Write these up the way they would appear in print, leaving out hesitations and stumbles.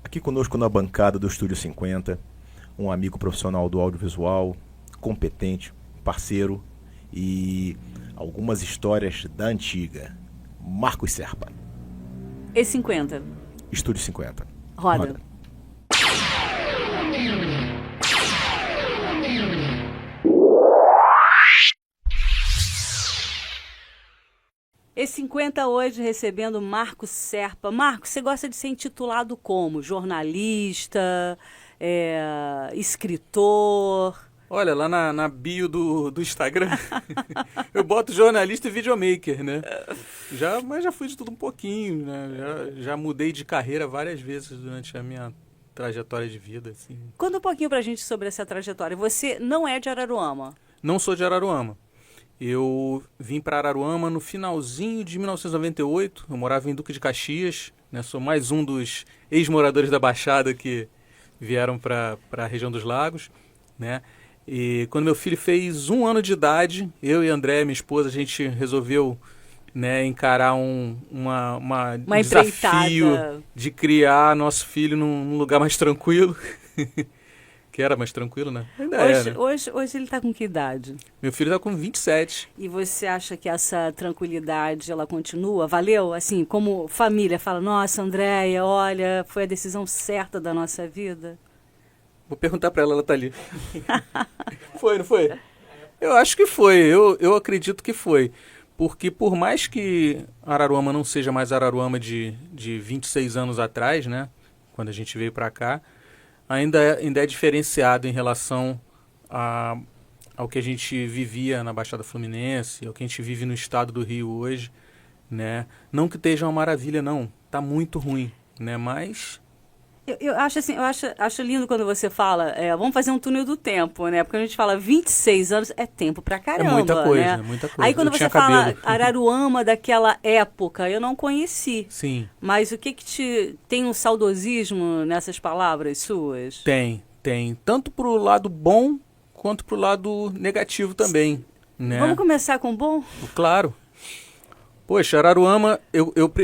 Aqui conosco na bancada do Estúdio 50, um amigo profissional do audiovisual, competente, parceiro e algumas histórias da antiga. Marcos Serpa. E50. Estúdio 50. Roda. E50 hoje recebendo Marcos Serpa. Marcos, você gosta de ser intitulado como? Jornalista, escritor? Olha, lá na bio do Instagram, eu boto jornalista e videomaker, né? Mas já fui de tudo um pouquinho, né? Já mudei de carreira várias vezes durante a minha trajetória de vida, assim. Conta um pouquinho pra gente sobre essa trajetória. Você não é de Araruama? Não sou de Araruama. Eu vim para Araruama no finalzinho de 1998. Eu morava em Duque de Caxias, né? Sou mais um dos ex-moradores da Baixada que vieram para a região dos Lagos, né? E quando meu filho fez 1 ano de idade, eu e a André, minha esposa, a gente resolveu, né, encarar um desafio de criar nosso filho num lugar mais tranquilo. Que era mais tranquilo, né? Ainda hoje, é, né? hoje ele está com que idade? Meu filho está com 27. E você acha que essa tranquilidade, ela continua? Valeu? Assim, como família, fala, nossa, Andréia, olha, foi a decisão certa da nossa vida? Vou perguntar para ela tá ali. Foi, não foi? Eu acho que foi, eu acredito que foi. Porque por mais que Araruama não seja mais Araruama de 26 anos atrás, né? Quando a gente veio para cá, ainda é diferenciado em relação ao que a gente vivia na Baixada Fluminense, ao que a gente vive no estado do Rio hoje, né? Não que esteja uma maravilha, não. Tá muito ruim, né? Mas eu acho assim, acho lindo quando você fala, vamos fazer um túnel do tempo, né? Porque a gente fala 26 anos, é tempo pra caramba, é muita coisa, né? é muita coisa. Aí quando eu você tinha fala cabelo. Araruama daquela época, eu não conheci. Sim. Mas o que tem um saudosismo nessas palavras suas? Tem. Tanto pro lado bom quanto pro lado negativo também, né? Vamos começar com o bom? Claro. Poxa, Araruama,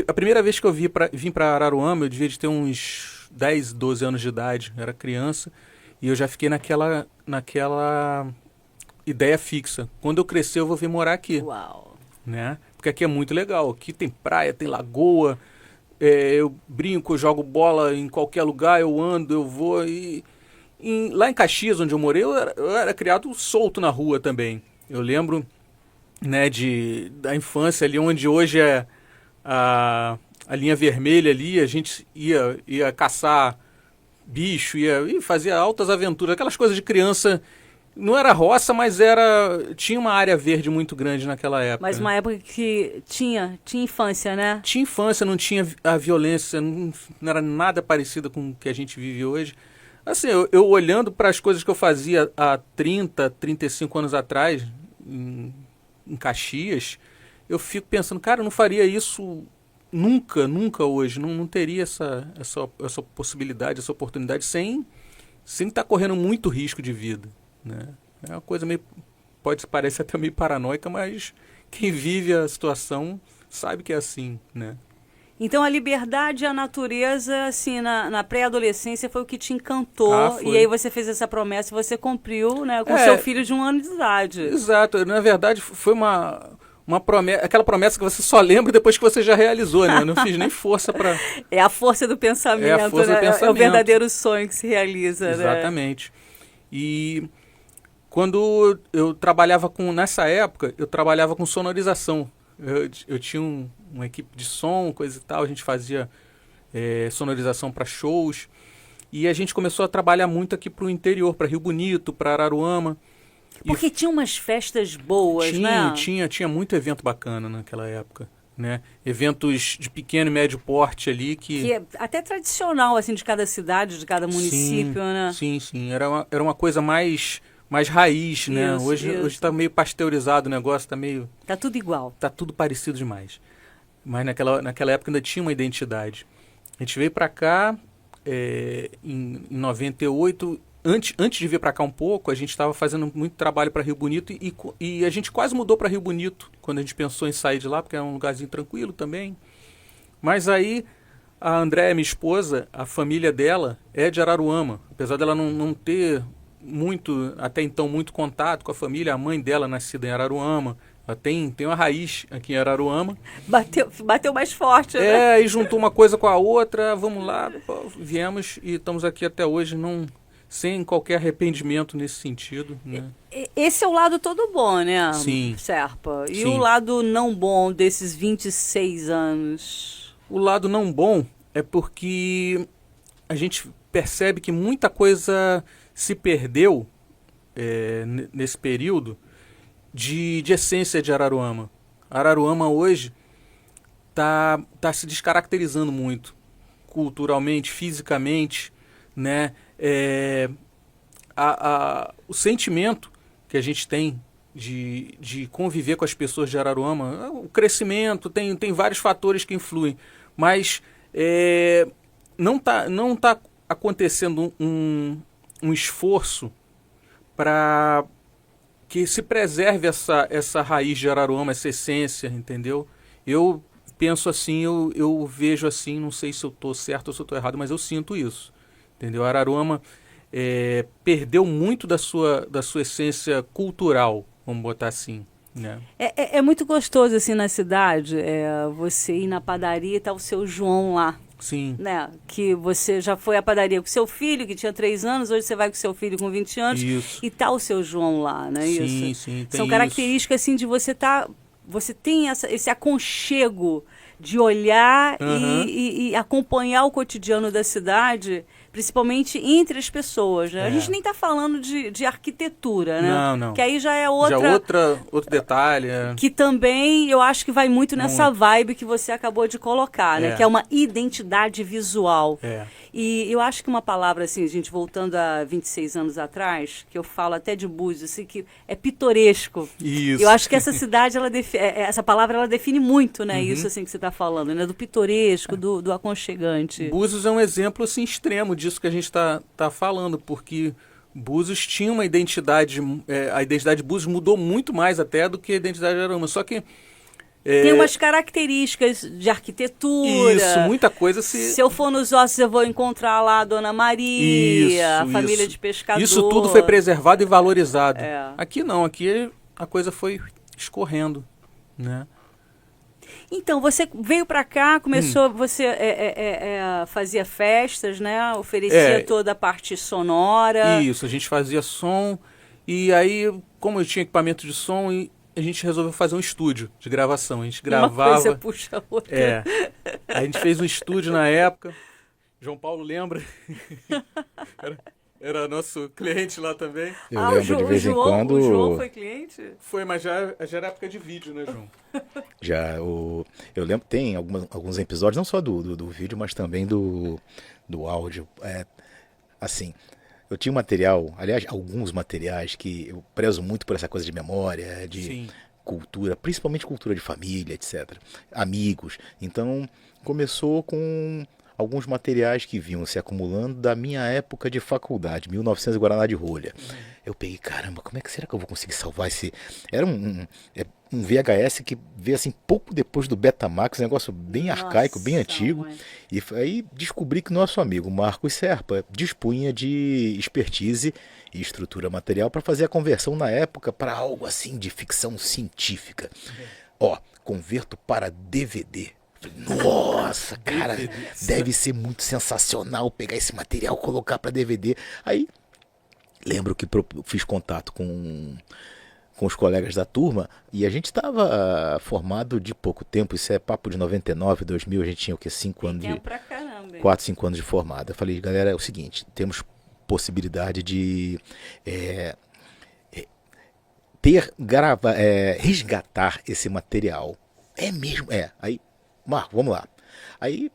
a primeira vez que eu vim para Araruama, eu devia de ter uns 10, 12 anos de idade, eu era criança, e eu já fiquei naquela ideia fixa. Quando eu crescer, eu vou vir morar aqui. Uau! Né? Porque aqui é muito legal, aqui tem praia, tem lagoa, eu brinco, eu jogo bola em qualquer lugar, eu ando, eu vou. Lá em Caxias, onde eu morei, eu era criado solto na rua também. Eu lembro, né, da infância ali, onde hoje é a linha vermelha ali, a gente ia caçar bicho, e fazia altas aventuras, aquelas coisas de criança. Não era roça, mas tinha uma área verde muito grande naquela época. Mas uma época que tinha infância, né? Tinha infância, não tinha a violência, não era nada parecido com o que a gente vive hoje. Assim, eu olhando para as coisas que eu fazia há 30, 35 anos atrás, em Caxias, eu fico pensando, cara, eu não faria isso nunca hoje. Não teria essa possibilidade, essa oportunidade sem estar correndo muito risco de vida. Né? É uma coisa pode parecer até meio paranoica, mas quem vive a situação sabe que é assim, né? Então a liberdade e a natureza, assim, na pré-adolescência foi o que te encantou, foi. E aí você fez essa promessa e você cumpriu, né, com seu filho de 1 ano de idade. Exato, na verdade foi uma promessa, aquela promessa que você só lembra depois que você já realizou, né? Eu não fiz nem força para. É a força do pensamento, é a força né? do pensamento. É o verdadeiro sonho que se realiza, Exatamente. Né? E quando eu trabalhava nessa época, eu trabalhava com sonorização. Eu tinha uma equipe de som, coisa e tal, a gente fazia sonorização para shows. E a gente começou a trabalhar muito aqui pro interior, para Rio Bonito, para Araruama. Porque tinha umas festas boas, né? Tinha muito evento bacana naquela época. Né? Eventos de pequeno e médio porte ali que é até tradicional, assim, de cada cidade, de cada município, né? Sim. Era uma coisa mais raiz, né? Hoje está meio pasteurizado o negócio, Tá tudo igual. Tá tudo parecido demais. Mas naquela época ainda tinha uma identidade. A gente veio para cá em 98. Antes de vir para cá um pouco, a gente estava fazendo muito trabalho para Rio Bonito e a gente quase mudou para Rio Bonito quando a gente pensou em sair de lá, porque era um lugarzinho tranquilo também. Mas aí A Andréia, minha esposa, a família dela é de Araruama. Apesar dela não ter até então, muito contato com a família, a mãe dela nascida em Araruama, ela tem uma raiz aqui em Araruama. Bateu mais forte, né? E juntou uma coisa com a outra, vamos lá, viemos e estamos aqui até hoje, sem qualquer arrependimento nesse sentido, né? Esse é o lado todo bom, né, Sim. Serpa? E Sim. o lado não bom desses 26 anos? O lado não bom é porque a gente percebe que muita coisa se perdeu nesse período de essência de Araruama. Araruama hoje tá se descaracterizando muito, culturalmente, fisicamente, né? O sentimento que a gente tem de conviver com as pessoas de Araruama, o crescimento, tem vários fatores que influem, mas não tá acontecendo um esforço para que se preserve essa raiz de Araruama, essa essência, entendeu? Eu penso assim, eu vejo assim, não sei se eu estou certo ou se eu estou errado, mas eu sinto isso, entendeu? Araruama perdeu muito da sua essência cultural, vamos botar assim, né? É muito gostoso assim na cidade, você ir na padaria e tá o seu João lá. Sim. Né? Que você já foi à padaria com seu filho, que tinha 3 anos, hoje você vai com seu filho com 20 anos. Isso. E tá o seu João lá, né? Sim, isso? sim. São características assim de você tem esse aconchego de olhar e acompanhar o cotidiano da cidade, principalmente entre as pessoas, né? A gente nem está falando de arquitetura, né? Não. Que aí já é outro detalhe. Que também eu acho que vai muito nessa vibe que você acabou de colocar, né? Que é uma identidade visual. E eu acho que uma palavra assim, gente, voltando a 26 anos atrás, que eu falo até de Búzios, assim, que é pitoresco. Isso. Eu acho que essa cidade, essa palavra, ela define muito, né? Isso assim que você está falando, né? Do pitoresco, do aconchegante. Búzios é um exemplo assim, extremo disso que a gente tá falando, porque Búzios tinha uma identidade, a identidade de Búzios mudou muito mais até do que a identidade de Araruama, só que tem umas características de arquitetura. Isso, muita coisa se eu for nos ossos, eu vou encontrar lá a Dona Maria, a família de pescador. Isso tudo foi preservado e valorizado. Aqui não, aqui a coisa foi escorrendo, né? Então, você veio para cá, começou, você fazia festas, né? Oferecia toda a parte sonora. Isso, a gente fazia som, e aí, como eu tinha equipamento de som, a gente resolveu fazer um estúdio de gravação. A gente gravava... Uma coisa puxa a outra. A gente fez um estúdio na época. João Paulo lembra? Era nosso cliente lá também. Eu lembro de vez em quando... O João foi cliente? Foi, mas já era época de vídeo, né, João? Eu lembro que tem alguns episódios, não só do vídeo, mas também do áudio. Assim, eu tinha um material, aliás, alguns materiais que eu prezo muito por essa coisa de memória, de cultura, principalmente cultura de família, etc. Amigos. Então, começou com alguns materiais que vinham se acumulando da minha época de faculdade, 1900 Guaraná de rolha. Eu peguei, caramba, como é que será que eu vou conseguir salvar esse... Era um VHS que veio assim pouco depois do Betamax, um negócio bem arcaico, bem antigo. Mãe. E aí descobri que nosso amigo Marcos Serpa dispunha de expertise e estrutura material para fazer a conversão na época para algo assim de ficção científica. Converto para DVD. Nossa, cara, deve ser muito sensacional pegar esse material, colocar para DVD. Aí, lembro que fiz contato com os colegas da turma e a gente estava formado de pouco tempo, isso é papo de 99, 2000, a gente tinha o quê? 5 anos tempo pra caramba, 4, 5 anos de formado. Eu falei, galera, é o seguinte, temos possibilidade de resgatar esse material. É mesmo? Aí, Marco, vamos lá. Aí,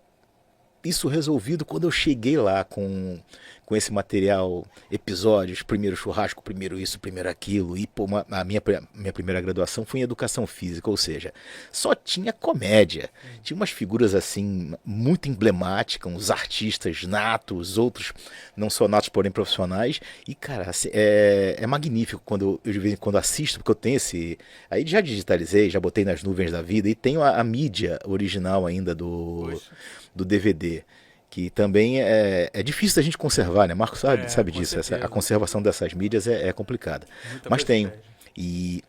isso resolvido, quando eu cheguei lá com com esse material, episódios, primeiro churrasco, primeiro isso, primeiro aquilo. E pô, a minha primeira graduação foi em educação física, ou seja, só tinha comédia. Tinha umas figuras assim muito emblemáticas, uns artistas natos, outros não só natos, porém profissionais. E cara, assim, é magnífico quando eu de vez em quando assisto, porque eu tenho esse... Aí já digitalizei, já botei nas nuvens da vida e tenho a mídia original ainda do DVD. Que também é difícil da gente conservar, né? Marcos sabe disso. A conservação dessas mídias é complicada. Mas tenho. E,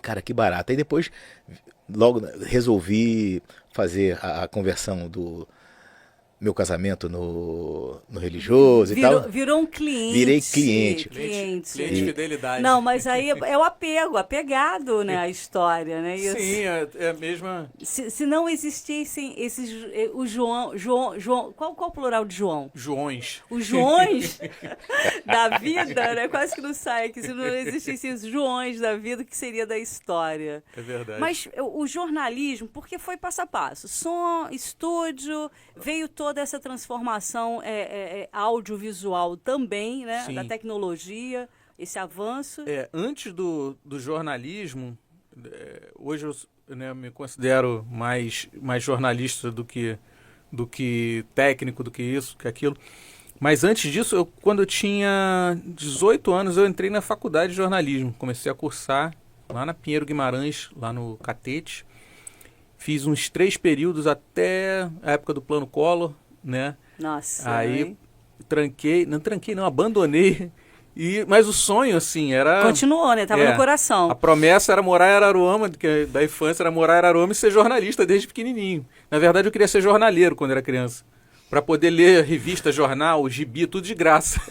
cara, que barato. Aí depois, logo resolvi fazer a conversão do meu casamento no religioso e tal. Virou um cliente. Virei cliente. Cliente de fidelidade. Não, mas aí é o apegado, né, à história, né? Isso. Sim, é a mesma... Se não existissem esses... O João... Qual o plural de João? Joões. Os Joões da vida, né? Quase que não sai aqui. Se não existissem os Joões da vida, o que seria da história? É verdade. Mas o jornalismo, porque foi passo a passo. Som, estúdio, veio toda essa transformação audiovisual também, né? Sim. Da tecnologia, esse avanço. Antes do jornalismo, hoje eu, né, me considero mais jornalista do que técnico, do que isso, que aquilo. Mas antes disso, quando eu tinha 18 anos, eu entrei na faculdade de jornalismo. Comecei a cursar lá na Pinheiro Guimarães, lá no Catete. Fiz uns 3 períodos até a época do Plano Collor, né? Nossa. Aí não, abandonei. Mas o sonho, assim, era... Continuou, né? Tava no coração. A promessa era morar em Araruama, da infância era morar em Araruama e ser jornalista desde pequenininho. Na verdade, eu queria ser jornaleiro quando era criança. Para poder ler revista, jornal, gibi, tudo de graça.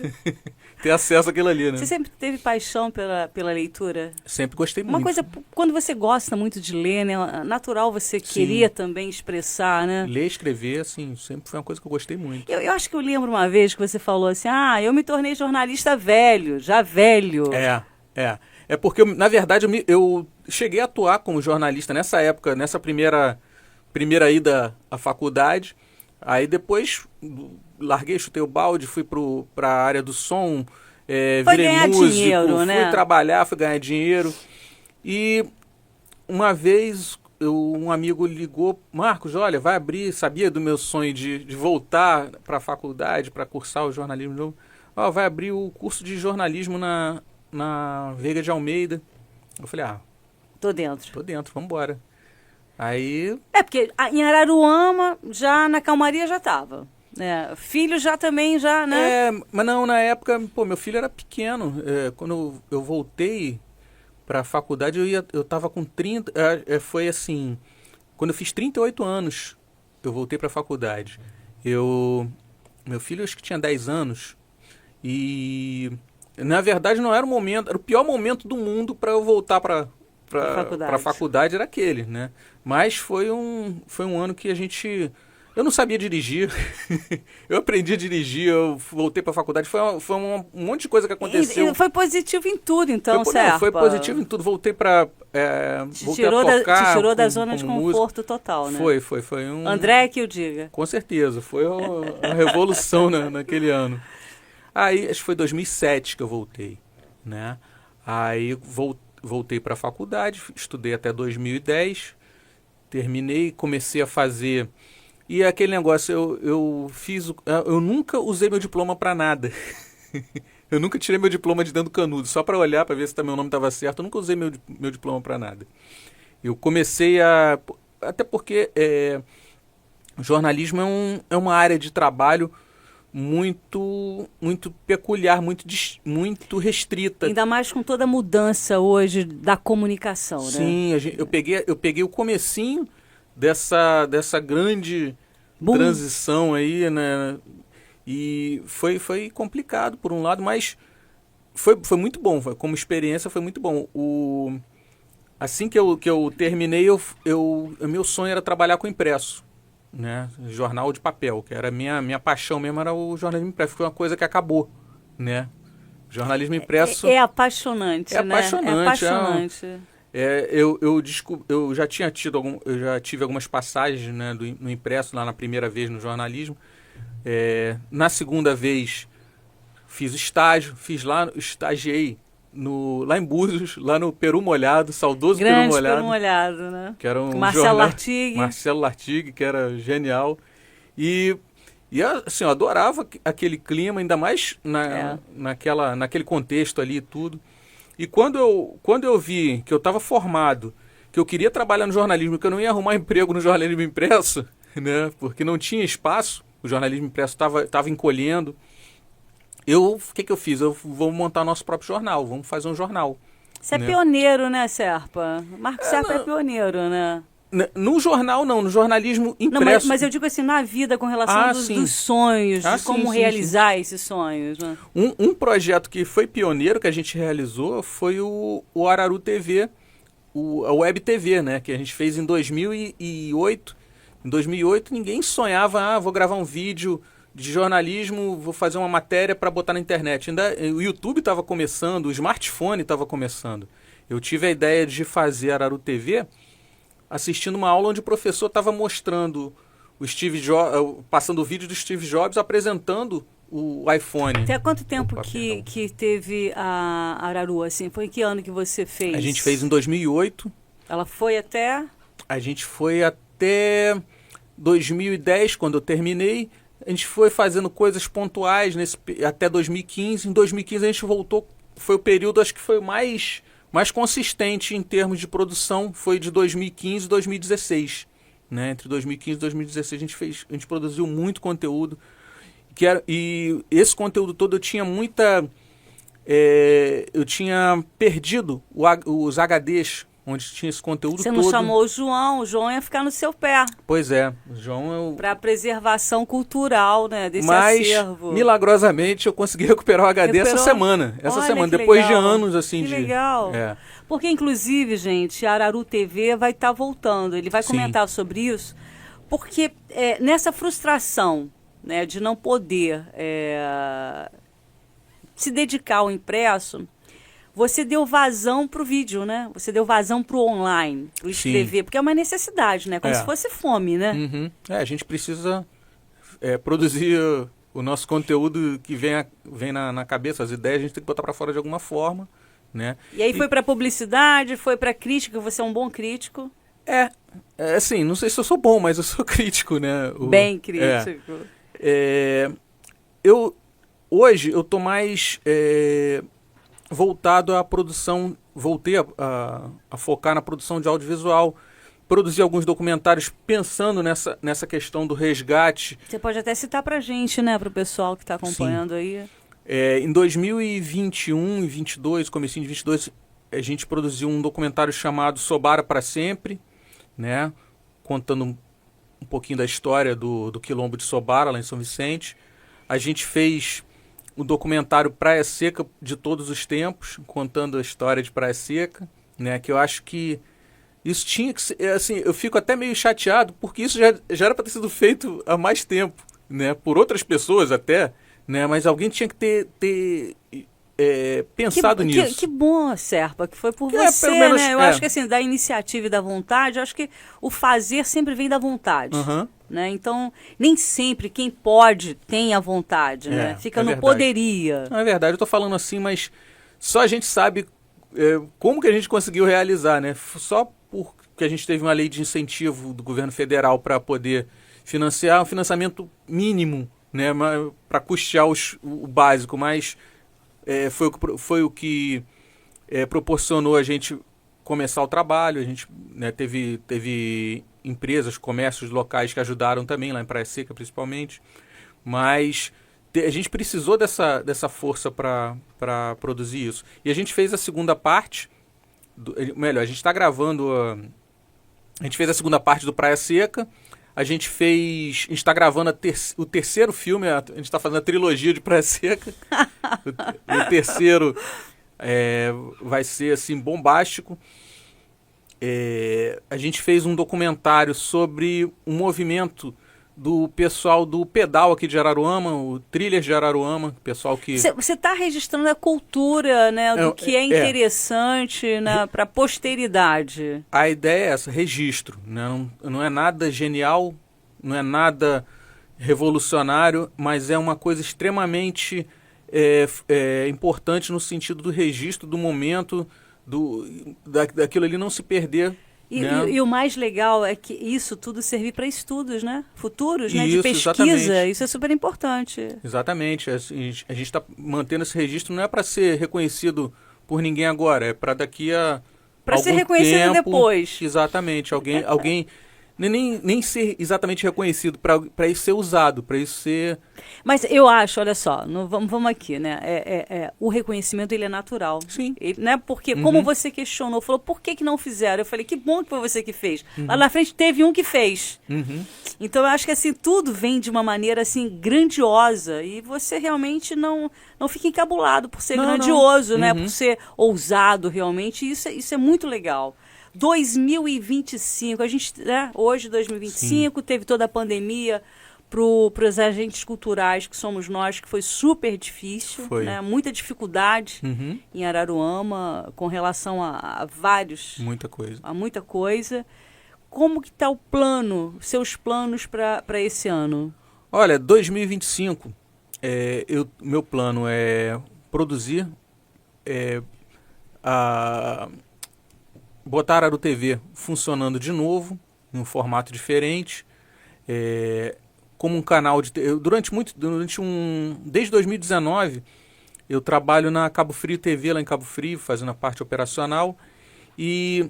Ter acesso àquilo ali, né? Você sempre teve paixão pela leitura? Sempre gostei muito. Uma coisa, quando você gosta muito de ler, né? Natural você queria também expressar, né? Ler e escrever, assim, sempre foi uma coisa que eu gostei muito. Eu acho que eu lembro uma vez que você falou assim, eu me tornei jornalista velho, já velho. É porque, na verdade, eu cheguei a atuar como jornalista nessa época, nessa primeira ida à faculdade. Aí depois larguei, chutei o balde, fui para a área do som, virei músico, dinheiro, fui né? trabalhar, fui ganhar dinheiro. E uma vez um amigo ligou, Marcos, olha, vai abrir, sabia do meu sonho de voltar para a faculdade, para cursar o jornalismo de novo. Vai abrir o curso de jornalismo na Veiga de Almeida. Eu falei, Tô dentro, vamos embora. Aí... porque em Araruama, já na calmaria já tava. Filho já também, né? Mas não, na época, meu filho era pequeno. Quando eu voltei para a faculdade, eu tava com 30... foi assim, quando eu fiz 38 anos, eu voltei para a faculdade. Meu filho acho que tinha 10 anos. E, na verdade, não era o momento... Era o pior momento do mundo para eu voltar para a faculdade, era aquele, né? Mas foi um ano que eu não sabia dirigir. Eu aprendi a dirigir, eu voltei para a faculdade. Foi um monte de coisa que aconteceu. E foi positivo em tudo, então, certo? Foi positivo em tudo. Voltei a tocar. Te tirou da zona de conforto música. Total, né? Foi um... André que o diga. Com certeza. Foi uma revolução naquele ano. Aí, acho que foi 2007 que eu voltei, né? Aí voltei para a faculdade, estudei até 2010, terminei, comecei a fazer... E aquele negócio, eu nunca usei meu diploma para nada. Eu nunca tirei meu diploma de dentro do canudo, só para olhar, para ver se meu nome estava certo. Eu nunca usei meu diploma para nada. Eu comecei até porque jornalismo é uma área de trabalho muito peculiar, muito restrita. Ainda mais com toda a mudança hoje da comunicação, né? Sim, eu peguei o comecinho dessa grande transição aí, né? E foi complicado por um lado, mas foi muito bom. Como experiência foi muito bom. Assim que eu terminei, meu sonho era trabalhar com impresso, né? Jornal de papel, que era minha paixão mesmo, era o jornalismo impresso. Foi uma coisa que acabou, né? Jornalismo impresso... É apaixonante, né? Apaixonante. É apaixonante. Eu já tive algumas passagens, né, no impresso, lá na primeira vez no jornalismo. Na segunda vez, fiz estágio, estagiei lá em Búzios, lá no Peru Molhado, saudoso Grande Peru Molhado, né? Que era um Marcelo Lartigue. Marcelo Lartigue, que era genial. E assim, eu adorava aquele clima, ainda mais naquele contexto ali e tudo. E quando eu vi que eu estava formado, que eu queria trabalhar no jornalismo, que eu não ia arrumar emprego no jornalismo impresso, né? Porque não tinha espaço, o jornalismo impresso estava encolhendo. O que eu fiz? Eu vou montar nosso próprio jornal, vamos fazer um jornal. Você é pioneiro, né, Serpa? Marco Serpa é pioneiro, né? No jornal não, no jornalismo impresso. Não, mas eu digo assim, na vida, com relação dos sonhos, de como realizar esses sonhos. Né? Um projeto que foi pioneiro, que a gente realizou, foi o Araru TV, a Web TV, né? Que a gente fez em 2008. Em 2008 ninguém sonhava, vou gravar um vídeo de jornalismo, vou fazer uma matéria para botar na internet. O YouTube estava começando, o smartphone estava começando. Eu tive a ideia de fazer Araru TV assistindo uma aula onde o professor estava mostrando o Steve Jobs, passando o vídeo do Steve Jobs apresentando o iPhone. Até quanto tempo que teve a Araru, assim? Foi em que ano que você fez? A gente fez em 2008. Ela foi até? A gente foi até 2010, quando eu terminei. A gente foi fazendo coisas pontuais até 2015. Em 2015 a gente voltou, foi o período, acho que foi mais consistente em termos de produção, foi de 2015 e 2016. Né? Entre 2015 e 2016 a gente produziu muito conteúdo. E esse conteúdo todo eu tinha eu tinha perdido os HDs, onde tinha esse conteúdo todo. Você não chamou o João ia ficar no seu pé. Pois é, o João... Para a preservação cultural, né, desse acervo. Mas, milagrosamente, eu consegui recuperar o HD essa semana. Depois de anos, assim, que legal. Porque, inclusive, gente, a Araru TV vai estar voltando. Ele vai comentar sobre isso, porque nessa frustração, né, de não poder se dedicar ao impresso, você deu vazão para o vídeo, né? Você deu vazão para o online, para o escrever, porque é uma necessidade, né? Como se fosse fome, né? Uhum. A gente precisa produzir o nosso conteúdo que vem na cabeça, as ideias, a gente tem que botar para fora de alguma forma, né? E aí foi para publicidade, foi para crítica, você é um bom crítico. Assim, não sei se eu sou bom, mas eu sou crítico, né? Bem crítico. Hoje eu tô mais... voltado à produção, voltei a focar na produção de audiovisual, produzi alguns documentários pensando nessa questão do resgate. Você pode até citar pra gente, né, pro pessoal que está acompanhando aí. Em 2021 e 2022, comecinho de 2022, a gente produziu um documentário chamado Sobara para Sempre, né, contando um pouquinho da história do Quilombo de Sobara, lá em São Vicente. A gente fez o documentário Praia Seca de todos os tempos, contando a história de Praia Seca, né, que eu acho que isso tinha que ser, assim, eu fico até meio chateado, porque isso já era para ter sido feito há mais tempo, né, por outras pessoas até, né, mas alguém tinha que ter pensado nisso. Que bom, Serpa, que foi por você, pelo menos, né? Eu acho que assim, da iniciativa e da vontade, eu acho que o fazer sempre vem da vontade. Uhum. Né? Então, nem sempre quem pode tem a vontade, né? Fica no poderia. Não é verdade, eu estou falando assim, mas só a gente sabe como que a gente conseguiu realizar, né? Só porque a gente teve uma lei de incentivo do governo federal para poder financiar um financiamento mínimo, né? Para custear o básico, mas foi o que proporcionou a gente começar o trabalho. A gente, né, teve empresas, comércios locais que ajudaram também, lá em Praia Seca principalmente, mas a gente precisou dessa força para produzir isso. E a gente fez a segunda parte, a gente está gravando, a gente fez a segunda parte do Praia Seca, a gente está gravando o terceiro filme, a gente está fazendo a trilogia de Praia Seca, o terceiro vai ser assim bombástico. A gente fez um documentário sobre um movimento do pessoal do pedal aqui de Araruama, o Trilhas de Araruama, pessoal que... Você está registrando a cultura, né, do que é interessante, né, para a posteridade. A ideia é essa, registro. Né? Não é nada genial, não é nada revolucionário, mas é uma coisa extremamente é importante no sentido do registro, do momento, daquilo ali não se perder. E o mais legal é que isso tudo servir para estudos, né? Futuros, né? De Isso, pesquisa. exatamente. Isso é super importante. Exatamente. A gente está mantendo esse registro, não é para ser reconhecido por ninguém agora, é para daqui a para ser algum reconhecido tempo, depois. Exatamente. Alguém nem ser exatamente reconhecido, para isso ser usado, para isso ser... Mas eu acho, olha só, vamos aqui, né? O reconhecimento, ele é natural. Sim. Né? Porque, como você questionou, falou, por que não fizeram? Eu falei, que bom que foi você que fez. Lá na frente teve um que fez. Então, eu acho que, assim, tudo vem de uma maneira, assim, grandiosa. E você realmente não fica encabulado por ser grandioso, né? Por ser ousado, realmente. Isso é muito legal. 2025, a gente, né, hoje 2025, teve toda a pandemia para os agentes culturais que somos nós, que foi super difícil, né, muita dificuldade em Araruama com relação a vários... Muita coisa. A muita coisa. Como que está o plano, seus planos para esse ano? Olha, 2025, meu plano é produzir, botar a Araru TV funcionando de novo, em um formato diferente, como um canal de... Desde 2019, eu trabalho na Cabo Frio TV, lá em Cabo Frio, fazendo a parte operacional, e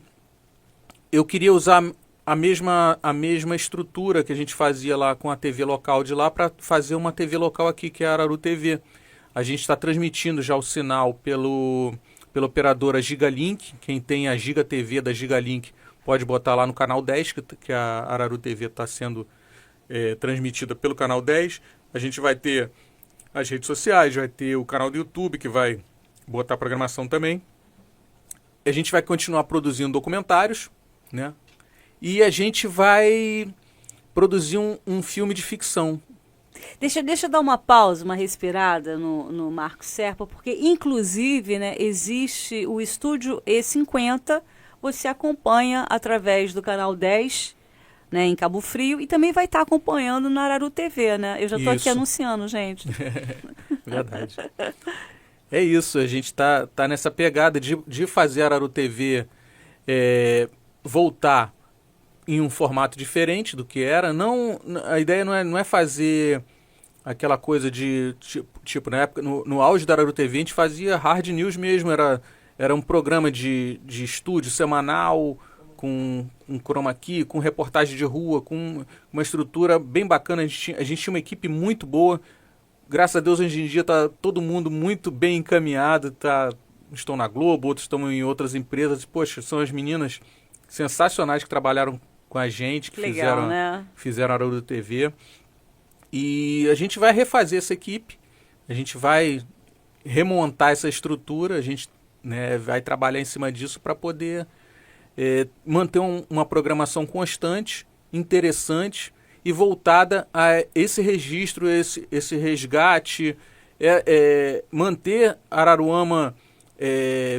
eu queria usar a mesma estrutura que a gente fazia lá com a TV local de lá para fazer uma TV local aqui, que é a Araru TV. A gente está transmitindo já o sinal pela operadora Gigalink. Quem tem a Giga TV da Gigalink pode botar lá no canal 10, que a Araru TV está sendo transmitida pelo canal 10. A gente vai ter as redes sociais, vai ter o canal do YouTube, que vai botar programação também. A gente vai continuar produzindo documentários, né? E a gente vai produzir um filme de ficção. Deixa eu dar uma pausa, uma respirada no Marco Serpa, porque, inclusive, né, existe o Estúdio E50, você acompanha através do canal 10, né, em Cabo Frio, e também vai estar acompanhando na Araru TV, né? Eu já estou aqui anunciando, gente. Verdade. É isso, a gente tá nessa pegada de fazer a Araru TV voltar em um formato diferente do que era. A ideia não é fazer aquela coisa de, tipo na época, no auge da Araru TV, a gente fazia hard news mesmo, era um programa de estúdio semanal, com um chroma key, com reportagem de rua, com uma estrutura bem bacana. A gente tinha uma equipe muito boa. Graças a Deus, hoje em dia está todo mundo muito bem encaminhado, estão na Globo, outros estão em outras empresas. Poxa, são as meninas sensacionais que trabalharam com a gente, que legal, né? Fizeram a Araru TV. E a gente vai refazer essa equipe, a gente vai remontar essa estrutura, a gente, né, vai trabalhar em cima disso para poder manter uma programação constante, interessante e voltada a esse registro, esse resgate, manter Araruama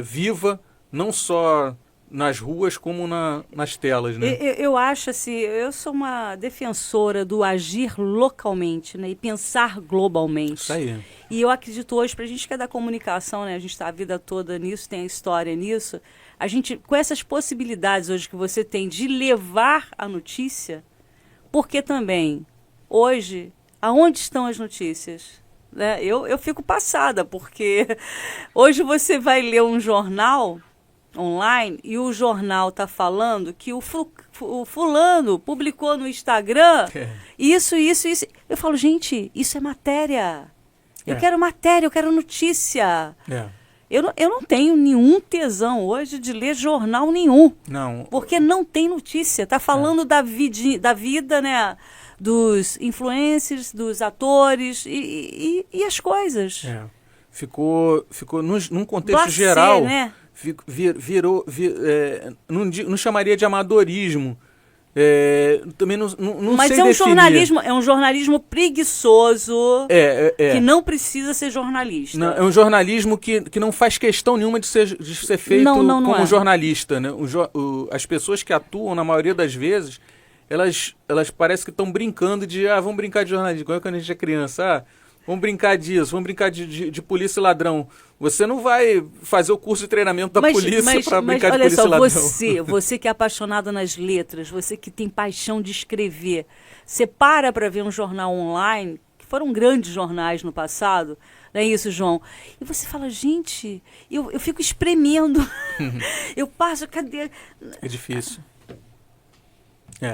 viva, não só nas ruas como nas telas, né? Eu acho assim, eu sou uma defensora do agir localmente, né, e pensar globalmente. Isso aí. E eu acredito hoje, para a gente que é da comunicação, né, a gente está a vida toda nisso, tem a história nisso, a gente, com essas possibilidades hoje que você tem de levar a notícia, porque também, hoje, aonde estão as notícias? Né? Eu fico passada, porque hoje você vai ler um jornal online e o jornal está falando que o fulano publicou no Instagram isso. Eu falo, gente, isso é matéria. Eu quero matéria, eu quero notícia. Eu não tenho nenhum tesão hoje de ler jornal nenhum. Não. Porque não tem notícia. Está falando da vida, né, dos influencers, dos atores e as coisas. Ficou num contexto geral, né? Virou, não chamaria de amadorismo. Também não Mas sei definir. É um jornalismo preguiçoso que não precisa ser jornalista. Não, é um jornalismo que não faz questão nenhuma de ser feito como jornalista. Né? As pessoas que atuam, na maioria das vezes, elas parecem que estão brincando vamos brincar de jornalismo. Quando a gente é criança, Vamos brincar disso, vamos brincar de polícia e ladrão. Você não vai fazer o curso de treinamento da polícia para brincar de polícia e ladrão. Olha só, você que é apaixonado nas letras, você que tem paixão de escrever, você para ver um jornal online, que foram grandes jornais no passado, não é isso, João? E você fala, gente, eu fico espremendo. Eu passo, cadê? É difícil.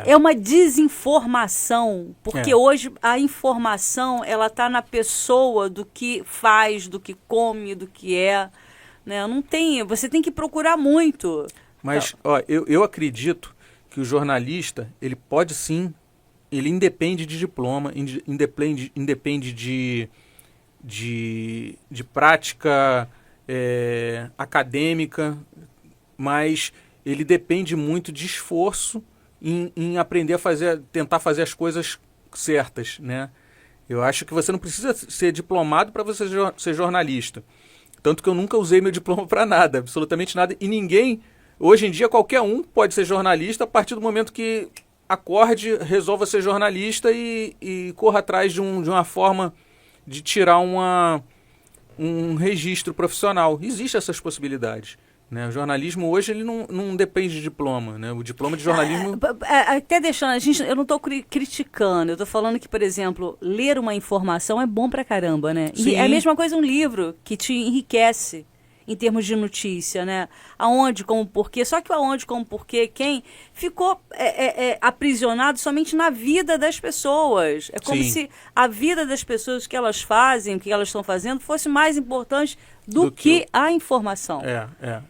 É uma desinformação, porque hoje a informação ela está na pessoa do que faz, do que come, do que é. Né? Não tem, você tem que procurar muito. Mas ó, eu acredito que o jornalista, ele pode sim, ele independe de diploma, independe de prática acadêmica, mas ele depende muito de esforço em aprender a tentar fazer as coisas certas, né? Eu acho que você não precisa ser diplomado para você ser jornalista. Tanto que eu nunca usei meu diploma para nada, absolutamente nada. E ninguém, hoje em dia, qualquer um pode ser jornalista a partir do momento que acorde, resolva ser jornalista e corra atrás de uma forma de tirar um registro profissional. Existem essas possibilidades. Né? O jornalismo hoje ele não depende de diploma, né? O diploma de jornalismo... Até deixando, eu não estou criticando, eu estou falando que, por exemplo, ler uma informação é bom pra caramba, né? Sim. E é a mesma coisa um livro que te enriquece em termos de notícia, né? Aonde, como, porquê. Só que o aonde, como, porquê, quem ficou aprisionado somente na vida das pessoas. É como se a vida das pessoas, o que elas fazem, o que elas estão fazendo, fosse mais importante do que a informação.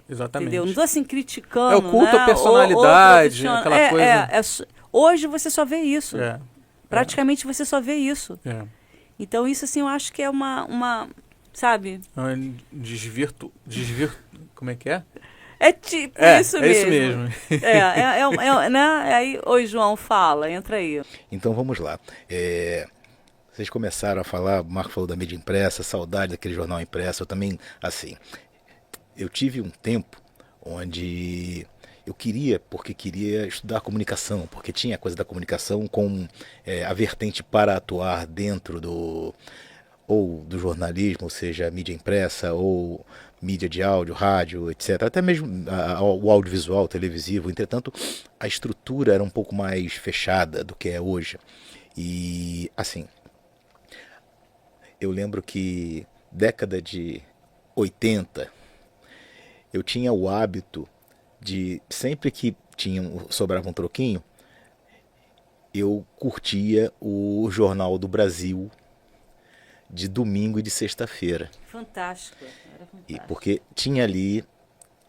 Exatamente. Entendeu? Não estou assim criticando. É o culto à personalidade, aquela coisa. Hoje você só vê isso. Praticamente você só vê isso. Então isso assim eu acho que é uma sabe? Como é que é? É tipo isso mesmo. É isso mesmo. Né? Aí, oi João, fala, entra aí. Então vamos lá. Vocês começaram a falar, o Marco falou da mídia impressa, saudade daquele jornal impresso. Eu também, assim, eu tive um tempo onde eu queria estudar comunicação, porque tinha a coisa da comunicação com a vertente para atuar dentro do jornalismo, ou seja, mídia impressa, ou mídia de áudio, rádio, etc. Até mesmo o audiovisual, televisivo. Entretanto, a estrutura era um pouco mais fechada do que é hoje. E, assim, eu lembro que década de 80, eu tinha o hábito de, sempre que sobrava um troquinho, eu curtia o Jornal do Brasil de domingo e de sexta-feira. Fantástico. Era fantástico. Porque tinha ali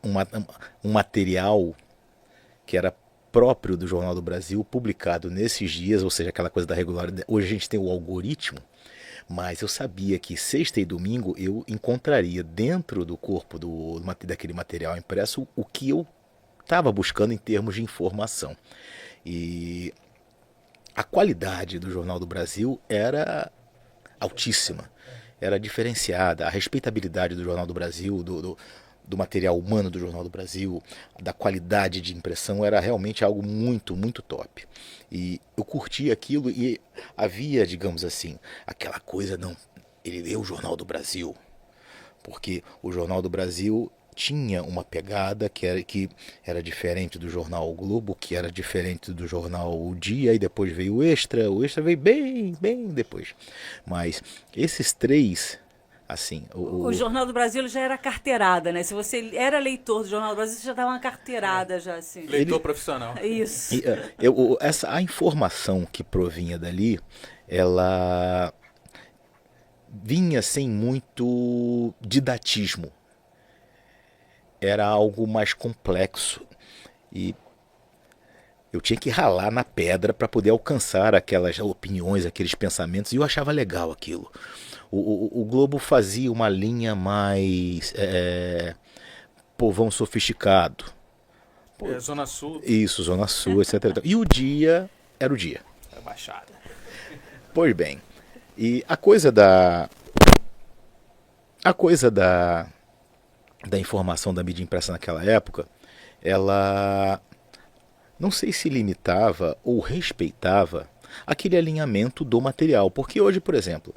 um material que era próprio do Jornal do Brasil, publicado nesses dias, ou seja, aquela coisa da regularidade. Hoje a gente tem o algoritmo, mas eu sabia que sexta e domingo eu encontraria dentro do corpo daquele material impresso o que eu estava buscando em termos de informação. E a qualidade do Jornal do Brasil era altíssima, era diferenciada. A respeitabilidade do Jornal do Brasil, do material humano do Jornal do Brasil, da qualidade de impressão, era realmente algo muito, muito top. E eu curti aquilo e havia, digamos assim, aquela coisa, não, ele lê o Jornal do Brasil, porque o Jornal do Brasil tinha uma pegada que era diferente do jornal O Globo, que era diferente do jornal O Dia, e depois veio o Extra veio bem, bem depois. Mas esses três, assim... O Jornal do Brasil já era carteirada, né? Se você era leitor do Jornal do Brasil, você já dava uma carteirada já, assim. Leitor profissional. Isso. A informação que provinha dali, ela vinha sem muito didatismo. Era algo mais complexo e eu tinha que ralar na pedra para poder alcançar aquelas opiniões, aqueles pensamentos, e eu achava legal aquilo. O Globo fazia uma linha mais povão sofisticado. Zona Sul. Isso, Zona Sul, etc. E o Dia era o Dia. Era Baixada. Pois bem, e a coisa da informação da mídia impressa naquela época, ela não sei se limitava ou respeitava aquele alinhamento do material. Porque hoje, por exemplo,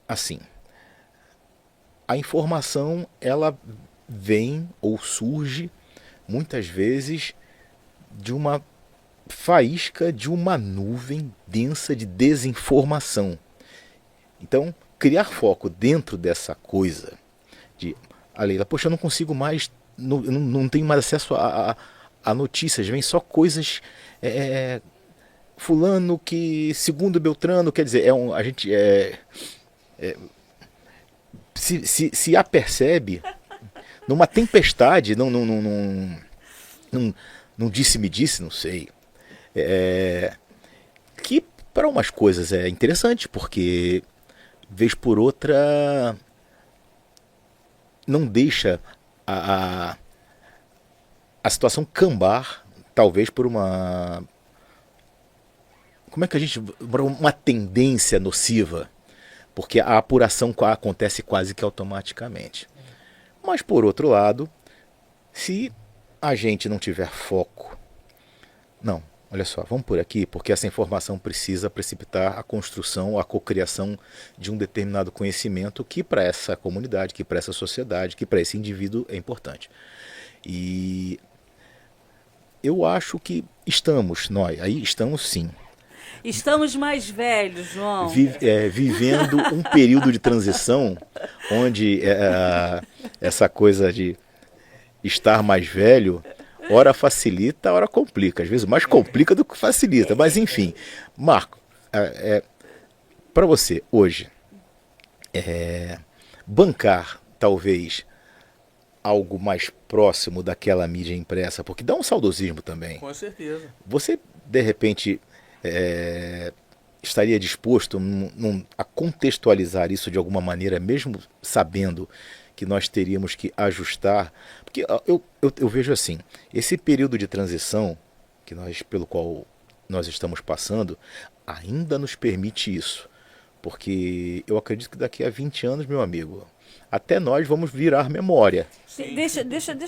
assim, a informação ela vem ou surge muitas vezes de uma faísca de uma nuvem densa de desinformação. Então, criar foco dentro dessa coisa de a Leila, poxa, eu não consigo mais, não tenho mais acesso a notícias, vem só coisas fulano que segundo Beltrano, quer dizer, a gente se apercebe numa tempestade, não disse-me disse, não sei, que para umas coisas é interessante, porque vez por outra não deixa a situação cambar, talvez por uma... Como é que a gente... uma tendência nociva, porque a apuração acontece quase que automaticamente. Mas, por outro lado, se a gente não tiver foco... Não, olha só, vamos por aqui, porque essa informação precisa precipitar a construção, a cocriação de um determinado conhecimento que para essa comunidade, que para essa sociedade, que para esse indivíduo é importante. E eu acho que nós estamos sim. Estamos mais velhos, João. Vivendo um período de transição onde essa coisa de estar mais velho, ora facilita, ora complica. Às vezes mais complica do que facilita. Mas enfim, Marco, para você hoje, bancar talvez algo mais próximo daquela mídia impressa, porque dá um saudosismo também. Com certeza. Você, de repente... estaria disposto a contextualizar isso de alguma maneira, mesmo sabendo que nós teríamos que ajustar? Porque eu vejo assim, esse período de transição pelo qual nós estamos passando ainda nos permite isso, porque eu acredito que daqui a 20 anos, meu amigo, até nós vamos virar memória. Deixa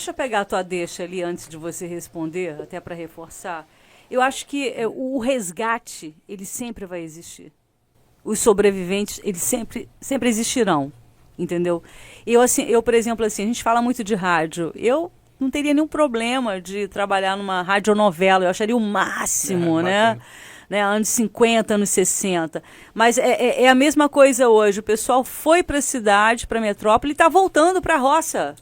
eu pegar a tua deixa ali antes de você responder, até para reforçar. Eu acho que o resgate, ele sempre vai existir. Os sobreviventes, eles sempre existirão, entendeu? Eu, por exemplo, assim, a gente fala muito de rádio. Eu não teria nenhum problema de trabalhar numa radionovela. Eu acharia o máximo, né? Anos 50, anos 60. Mas é a mesma coisa hoje. O pessoal foi para a cidade, para a metrópole, e está voltando para a roça.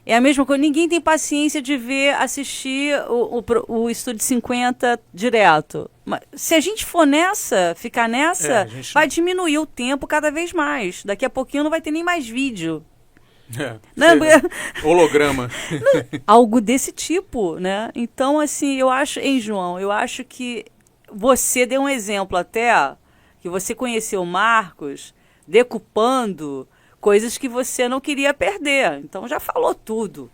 É a mesma coisa, ninguém tem paciência de assistir o Estúdio 50 direto. Mas se a gente ficar nessa, vai diminuir o tempo cada vez mais. Daqui a pouquinho não vai ter nem mais vídeo. Holograma. Algo desse tipo, né? Então, assim, João, eu acho que você deu um exemplo até, que você conheceu o Marcos decupando coisas que você não queria perder. Então já falou tudo.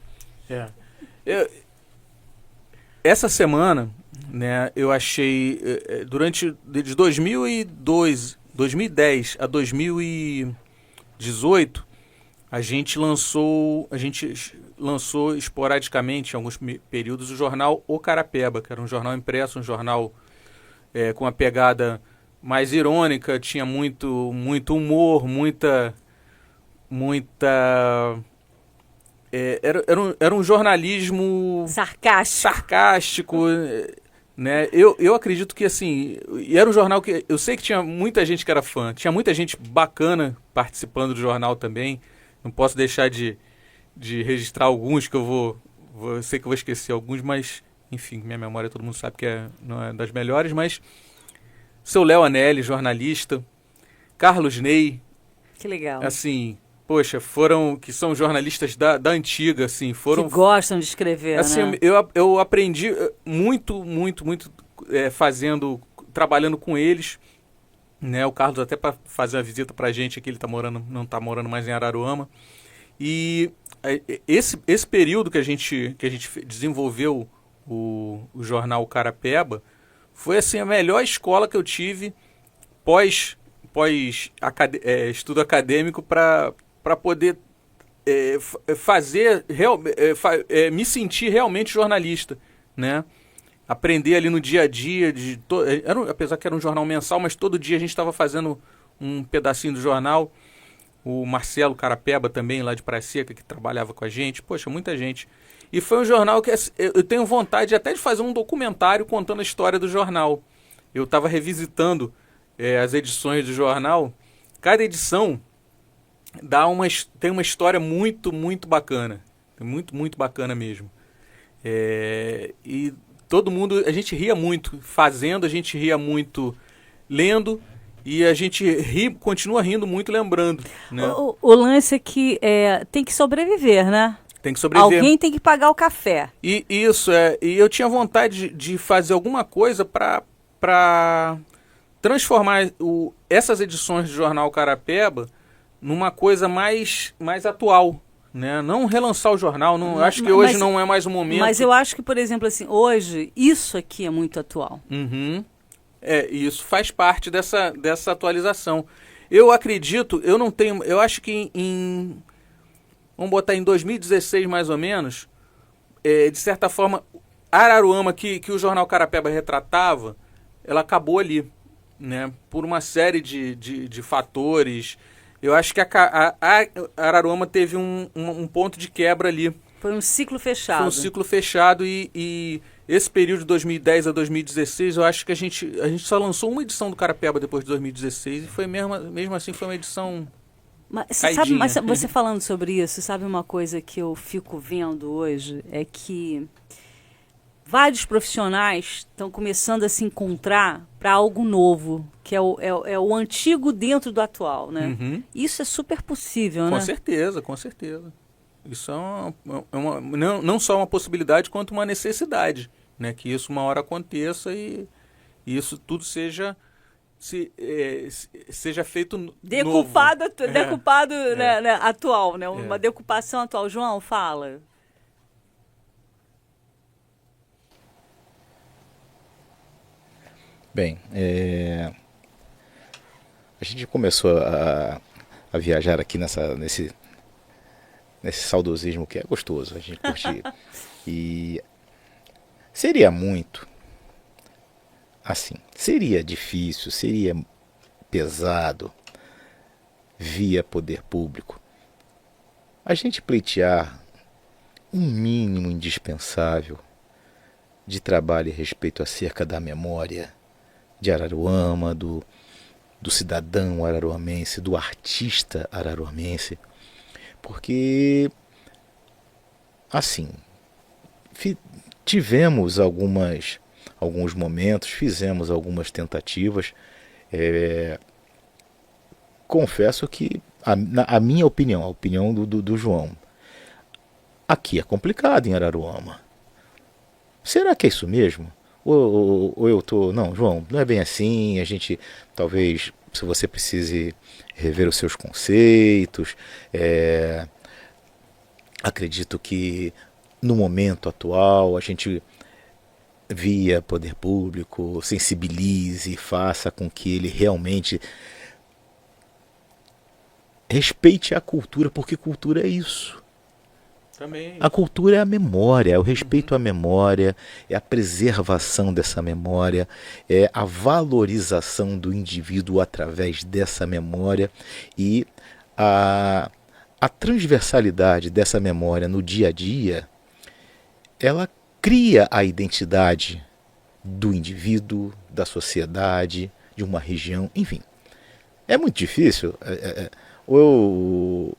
Essa semana, né, eu achei, de 2010 a 2018, a gente lançou esporadicamente, em alguns períodos, o jornal O Carapeba, que era um jornal impresso, um jornal com uma pegada mais irônica, tinha muito humor, era um jornalismo sarcástico, né? Eu acredito que, assim, e era um jornal que eu sei que tinha muita gente que era fã, tinha muita gente bacana participando do jornal também. Não posso deixar de registrar alguns que eu sei que eu vou esquecer alguns, mas enfim, minha memória todo mundo sabe que não é das melhores, mas seu Léo Anelli, jornalista, Carlos Ney, que legal, assim, poxa, que são jornalistas da antiga, assim, que gostam de escrever, assim, né? Eu aprendi muito trabalhando com eles, né? O Carlos até para fazer uma visita pra gente aqui, ele não está morando mais em Araruama. E esse período que a gente desenvolveu o jornal Carapeba foi, assim, a melhor escola que eu tive pós estudo acadêmico para poder me sentir realmente jornalista, né? aprender ali no dia a dia, apesar que era um jornal mensal, mas todo dia a gente estava fazendo um pedacinho do jornal. O Marcelo Carapeba também, lá de Praia Seca, que trabalhava com a gente. Poxa, muita gente. E foi um jornal que eu tenho vontade até de fazer um documentário contando a história do jornal. Eu estava revisitando as edições do jornal. Cada edição tem uma história muito, muito bacana. Muito, muito bacana mesmo. E todo mundo, a gente ria muito fazendo, a gente ria muito lendo. E a gente continua rindo muito lembrando. Né? O lance é que tem que sobreviver, né? Tem que sobreviver. Alguém tem que pagar o café. E eu tinha vontade de fazer alguma coisa para transformar essas edições do Jornal Carapeba numa coisa mais atual. Né? Não relançar o jornal. Acho que hoje não é mais o momento. Mas eu acho que, por exemplo, assim, hoje, isso aqui é muito atual. Uhum. Isso faz parte dessa atualização. Eu acredito, eu acho que vamos botar em 2016 mais ou menos, de certa forma, Araruama que o Jornal Carapeba retratava, ela acabou ali, né? Por uma série de fatores. Eu acho que a Araruama teve um ponto de quebra ali. Foi um ciclo fechado. Foi um ciclo fechado e esse período de 2010 a 2016, eu acho que a gente só lançou uma edição do Carapeba depois de 2016 e foi mesmo assim foi uma edição caidinha. Mas você falando sobre isso, sabe uma coisa que eu fico vendo hoje? É que vários profissionais estão começando a se encontrar para algo novo, que é o antigo dentro do atual, né? Uhum. Isso é super possível, né? Com certeza, com certeza. Isso não só uma possibilidade, quanto uma necessidade, né? Que isso uma hora aconteça e isso tudo seja feito decupado, novo. decupado né, atual, né? Uma decupação atual. João, fala. Bem, a gente começou a viajar aqui nesse saudosismo que é gostoso, a gente curte. E seria muito, assim, seria difícil, seria pesado, via poder público, a gente pleitear um mínimo indispensável de trabalho e respeito acerca da memória de Araruama, do cidadão araruamense, do artista araruamense. Porque, assim, tivemos alguns momentos, fizemos algumas tentativas. Confesso que, a minha opinião, a opinião do João, aqui é complicado em Araruama. Será que é isso mesmo? Ou eu tô... Não, João, não é bem assim. A gente, talvez, se você precise rever os seus conceitos. Acredito que no momento atual a gente, via poder público, sensibilize e faça com que ele realmente respeite a cultura, porque cultura é isso. Também. A cultura é a memória, é o respeito à memória, é a preservação dessa memória, é a valorização do indivíduo através dessa memória e a transversalidade dessa memória no dia a dia, ela cria a identidade do indivíduo, da sociedade, de uma região, enfim. É muito difícil. Ou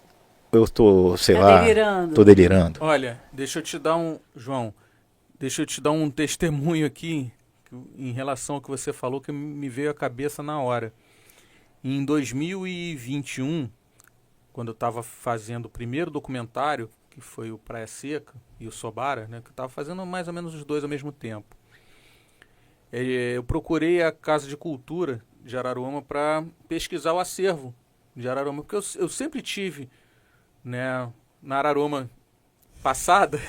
eu estou, sei lá, estou delirando. Olha, João, deixa eu te dar um testemunho aqui em relação ao que você falou que me veio à cabeça na hora. Em 2021, quando eu estava fazendo o primeiro documentário, que foi o Praia Seca e o Sobara, né, que eu estava fazendo mais ou menos os dois ao mesmo tempo, eu procurei a Casa de Cultura de Araruama para pesquisar o acervo de Araruama, porque eu sempre tive, né, na Araruama passada,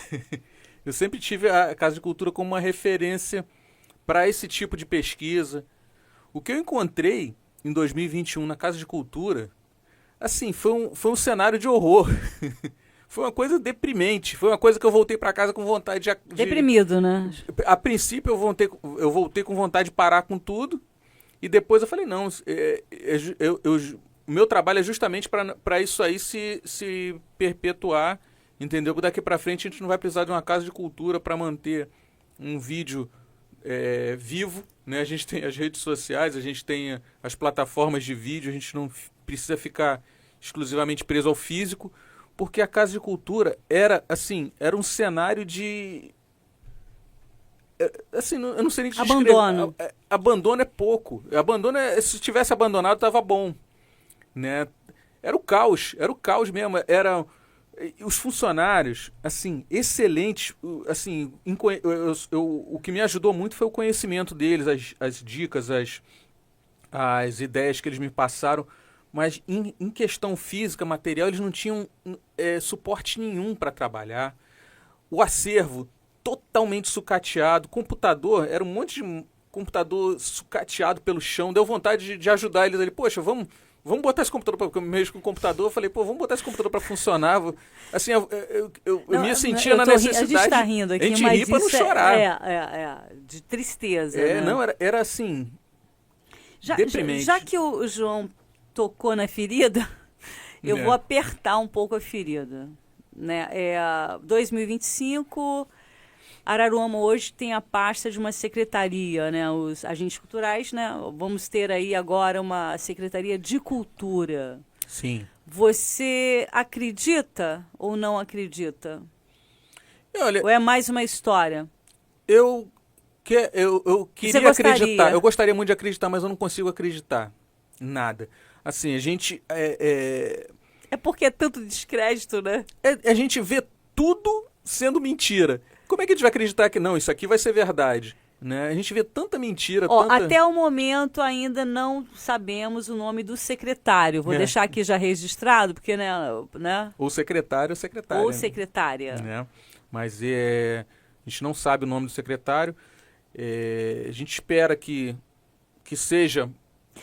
eu sempre tive a Casa de Cultura como uma referência para esse tipo de pesquisa. O que eu encontrei em 2021 na Casa de Cultura, assim, foi um cenário de horror. foi uma coisa deprimente. Foi uma coisa que eu voltei para casa com vontade de... Deprimido, né? A princípio eu voltei com vontade de parar com tudo. E depois eu falei, não, o meu trabalho é justamente para isso aí se perpetuar, entendeu? Daqui para frente a gente não vai precisar de uma casa de cultura para manter um vídeo vivo, né? A gente tem as redes sociais, a gente tem as plataformas de vídeo, a gente não precisa ficar exclusivamente preso ao físico, porque a casa de cultura era um cenário de... Assim, eu não sei nem o que descrever. Abandono. Abandono é pouco. Se tivesse abandonado, estava bom. Né? Era o caos mesmo. Os funcionários, assim, excelentes. Assim, o que me ajudou muito foi o conhecimento deles, as dicas, as ideias que eles me passaram. Mas em questão física, material, eles não tinham suporte nenhum para trabalhar. O acervo totalmente sucateado, computador, era um monte de computador sucateado pelo chão, deu vontade de ajudar eles ali, poxa, vamos botar esse computador para mexer com o computador, eu falei, pô, vamos botar esse computador para funcionar, assim, eu me sentia na necessidade, a gente tá rindo aqui, a gente mas ri para não chorar. De tristeza, né? Não, era assim, deprimente. Já que o João tocou na ferida, eu vou apertar um pouco a ferida, né? 2025... Araruama hoje tem a pasta de uma secretaria, né? Os agentes culturais, né? Vamos ter aí agora uma secretaria de cultura. Sim. Você acredita ou não acredita? Olha, ou é mais uma história? Eu queria acreditar. Eu gostaria muito de acreditar, mas eu não consigo acreditar. Nada. Assim, a gente... É porque é tanto descrédito, né? A gente vê tudo sendo mentira. Como é que a gente vai acreditar que não, isso aqui vai ser verdade? Né? A gente vê tanta mentira. Até o momento ainda não sabemos o nome do secretário. Vou deixar aqui já registrado, porque, né? Ou secretário ou secretária. Ou secretária. Né? Mas a gente não sabe o nome do secretário. A gente espera que seja...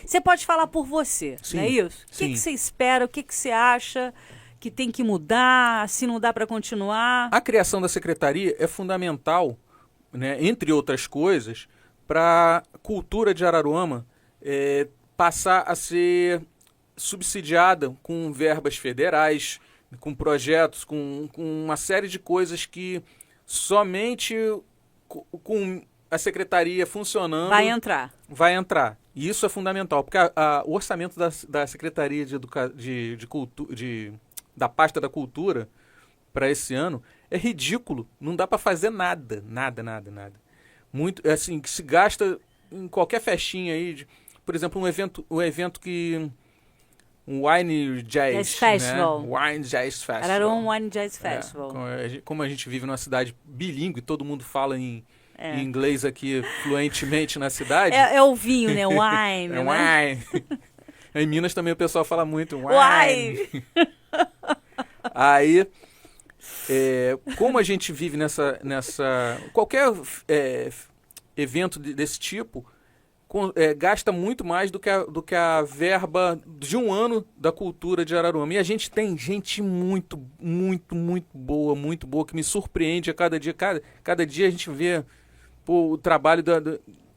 Você pode falar por você, sim, não é isso? O que você espera, o que você acha que tem que mudar, se não dá para continuar? A criação da secretaria é fundamental, né, entre outras coisas, para a cultura de Araruama passar a ser subsidiada com verbas federais, com projetos, com uma série de coisas que somente com a secretaria funcionando... Vai entrar. E isso é fundamental, porque o orçamento da Secretaria da pasta da cultura para esse ano é ridículo. Não dá para fazer nada. Muito, assim, que se gasta em qualquer festinha aí. Por exemplo, um evento que... Um Wine Jazz Festival. Né? Wine Jazz Festival. Araruama Wine Jazz Festival. Como a gente vive numa cidade bilíngue, todo mundo fala em inglês aqui fluentemente na cidade. É o vinho, né? Wine. Wine. Em Minas também o pessoal fala muito wine. Aí, como a gente vive nessa qualquer evento desse tipo, gasta muito mais do que a verba de um ano da cultura de Araruama. E a gente tem gente muito boa, que me surpreende a cada dia. Cada dia a gente vê o trabalho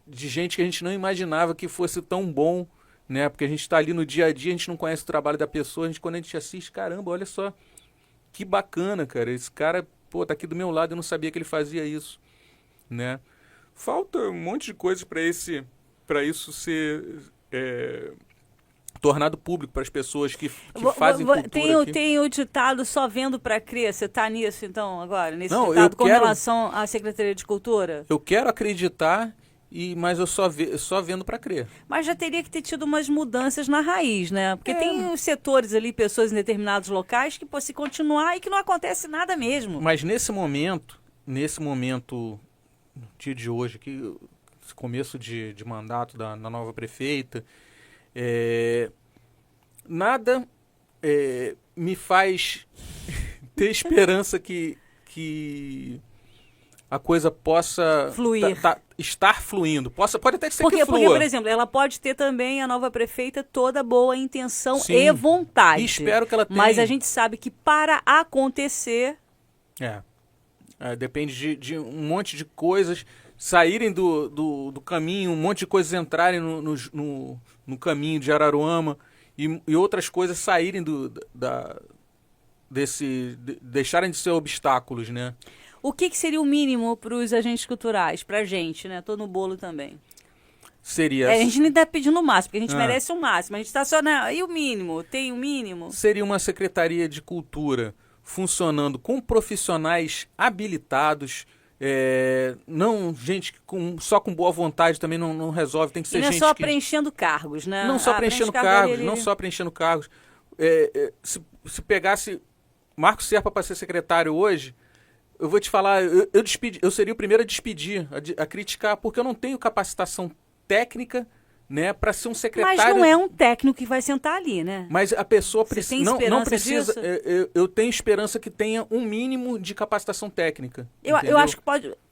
de gente que a gente não imaginava que fosse tão bom, né? Porque a gente está ali no dia a dia, a gente não conhece o trabalho da pessoa, quando a gente assiste, caramba, olha só, que bacana, cara. Esse cara, tá aqui do meu lado, eu não sabia que ele fazia isso, né? Falta um monte de coisa para isso ser tornado público para as pessoas que fazem cultura tem o ditado só vendo para crer. Você está nisso, então, agora? Nesse não, ditado com relação à Secretaria de Cultura? Eu quero acreditar, mas eu só vendo para crer. Mas já teria que ter tido umas mudanças na raiz, né? Porque tem os setores ali, pessoas em determinados locais, que se continuar e que não acontece nada mesmo. Mas nesse momento, no dia de hoje, aqui, começo de mandato da nova prefeita, nada me faz ter esperança que a coisa possa fluir. Estar fluindo. Pode até ser porque, que flua. Porque, por exemplo, ela pode ter também, a nova prefeita, toda boa intenção Sim, e vontade. e espero que ela tenha. Mas a gente sabe que para acontecer... depende de um monte de coisas saírem do caminho, um monte de coisas entrarem no caminho de Araruama e outras coisas saírem deixarem de ser obstáculos, né? O que seria o mínimo para os agentes culturais? Para a gente, né? Tô no bolo também. Seria... a gente nem está pedindo o máximo, porque a gente merece o máximo. A gente está só... E o mínimo? Tem o mínimo? Seria uma Secretaria de Cultura funcionando com profissionais habilitados, não gente só com boa vontade também não resolve, tem que ser e não gente é só preenchendo cargos, né? Não só preenchendo cargos, não só preenchendo cargos. Se pegasse Marco Serpa para ser secretário hoje, eu vou te falar, eu seria o primeiro a despedir, a criticar, porque eu não tenho capacitação técnica, né, para ser um secretário. Mas não é um técnico que vai sentar ali, né? Mas a pessoa não precisa. Disso? Eu tenho esperança que tenha um mínimo de capacitação técnica. Eu acho que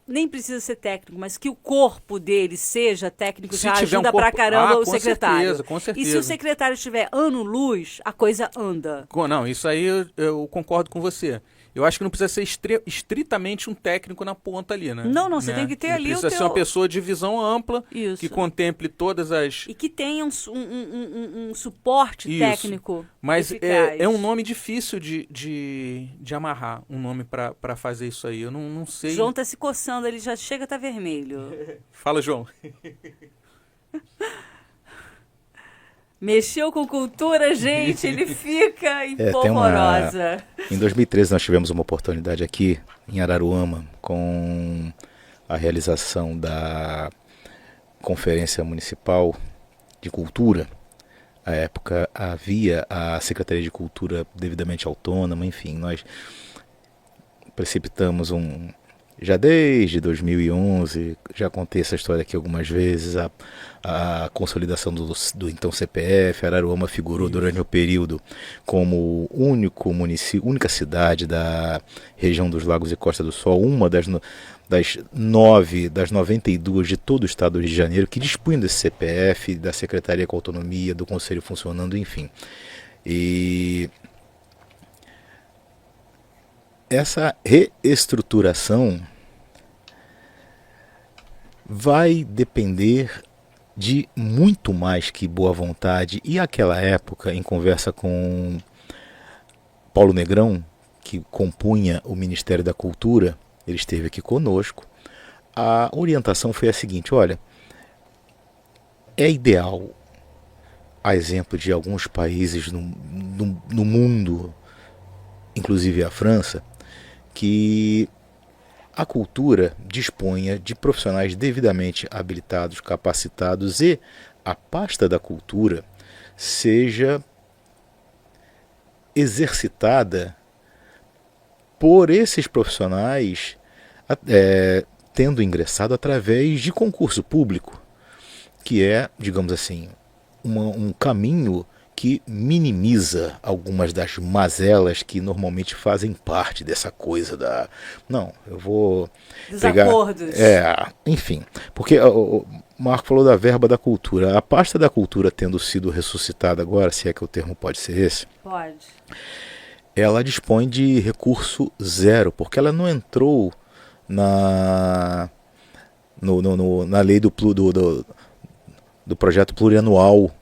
nem precisa ser técnico, mas que o corpo dele seja técnico, já ajuda pra caramba o secretário. Com certeza. E se o secretário estiver ano-luz, a coisa anda. Não, isso aí eu concordo com você. Eu acho que não precisa ser estritamente um técnico na ponta ali, né? Não, você tem que ter ali precisa ser uma pessoa de visão ampla, isso, que contemple todas as... E que tenha um suporte técnico. Mas é um nome difícil de amarrar, um nome para fazer isso aí. Eu não sei... João tá se coçando, ele já chega a tá vermelho. Fala, João. Mexeu com cultura, gente, ele fica empolvorosa. Em 2013 nós tivemos uma oportunidade aqui em Araruama com a realização da Conferência Municipal de Cultura. À época havia a Secretaria de Cultura devidamente autônoma, enfim, nós precipitamos já desde 2011, já contei essa história aqui algumas vezes, a consolidação do então CPF. Araruama figurou durante o período como única cidade da região dos Lagos e Costa do Sol, uma das 92 de todo o estado do Rio de Janeiro que dispunham desse CPF, da Secretaria com Autonomia, do Conselho funcionando, enfim. E essa reestruturação vai depender de muito mais que boa vontade. E aquela época, em conversa com Paulo Negrão, que compunha o Ministério da Cultura, ele esteve aqui conosco, a orientação foi a seguinte: olha, é ideal, a exemplo de alguns países no mundo, inclusive a França, que a cultura disponha de profissionais devidamente habilitados, capacitados, e a pasta da cultura seja exercitada por esses profissionais, tendo ingressado através de concurso público, que é, digamos assim, um caminho que minimiza algumas das mazelas que normalmente fazem parte dessa coisa da... Não, eu vou pegar... Desacordos. Enfim, porque o Marco falou da verba da cultura. A pasta da cultura tendo sido ressuscitada agora, se é que o termo pode ser esse... Pode. Ela dispõe de recurso zero, porque ela não entrou na lei do projeto plurianual